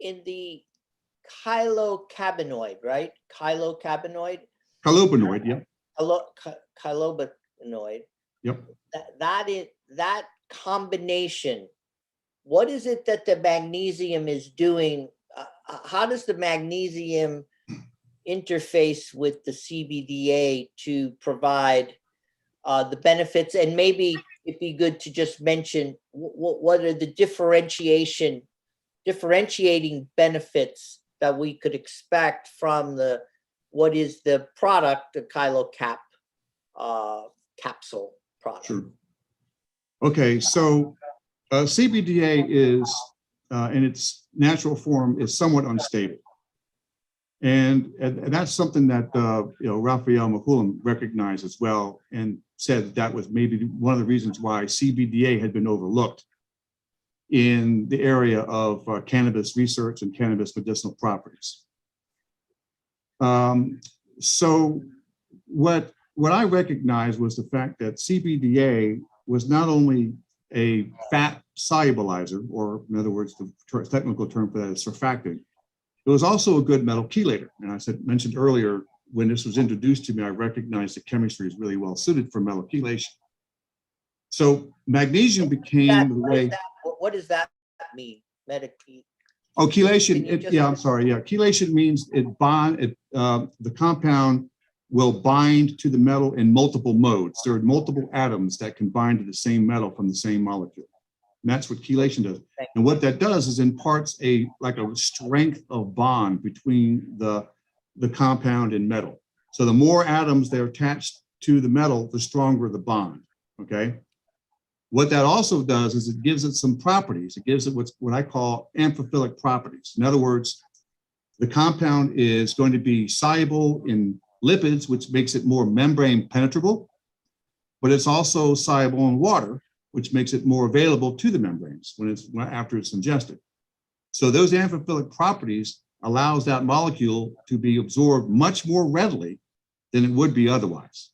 in the chylocabinoid, right? Chylocabinoid. Chylobinoid, yeah. Chylobinoid. Yep. That combination. What is it that the magnesium is doing? How does the magnesium interface with the CBDA to provide the benefits? And maybe it'd be good to just mention what are the differentiating benefits that we could expect from what is the product, the ChyloCap capsule product. Sure. Okay, so CBDA is, in its natural form, is somewhat unstable. And that's something that Raphael Mechoulam recognized as well, and said that was maybe one of the reasons why CBDA had been overlooked in the area of cannabis research and cannabis medicinal properties. So what I recognized was the fact that CBDA was not only a fat solubilizer, or in other words, the technical term for that is surfactant. It was also a good metal chelator. And I mentioned earlier, when this was introduced to me, I recognized the chemistry is really well suited for metal chelation. So magnesium became the way. What does that mean? Oh, chelation. I'm sorry. Yeah, chelation means the compound will bind to the metal in multiple modes. There are multiple atoms that can bind to the same metal from the same molecule. And that's what chelation does. And what that does is imparts like a strength of bond between the compound and metal. So the more atoms they're attached to the metal, the stronger the bond, okay? What that also does is it gives it some properties. It gives it what I call amphiphilic properties. In other words, the compound is going to be soluble in lipids, which makes it more membrane penetrable, but it's also soluble in water, which makes it more available to the membranes after it's ingested. So those amphiphilic properties allows that molecule to be absorbed much more readily than it would be otherwise,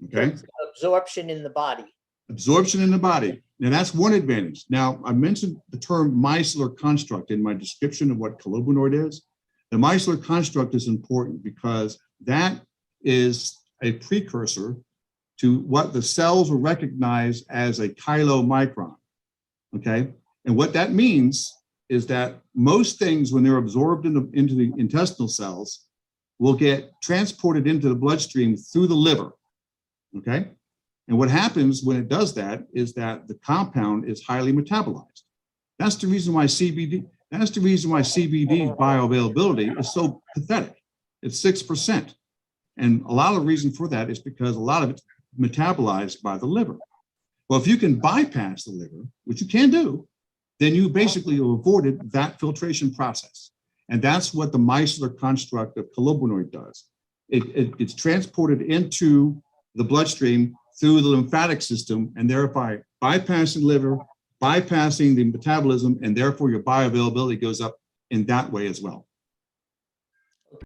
okay? Absorption in the body. Absorption in the body. Now that's one advantage. Now I mentioned the term micellar construct in my description of what cannabinoid is. The micellar construct is important because that is a precursor to what the cells will recognize as a chylomicron, okay? And what that means is that most things, when they're absorbed into the intestinal cells, will get transported into the bloodstream through the liver, okay? And what happens when it does that is that the compound is highly metabolized. That's the reason why CBD's bioavailability is so pathetic. It's 6%. And a lot of the reason for that is because a lot of it's metabolized by the liver. Well, if you can bypass the liver, which you can do, then you basically have avoided that filtration process. And that's what the micellar construct of cannabinoid does. It's transported into the bloodstream through the lymphatic system, and thereby bypassing liver, bypassing the metabolism, and therefore your bioavailability goes up in that way as well.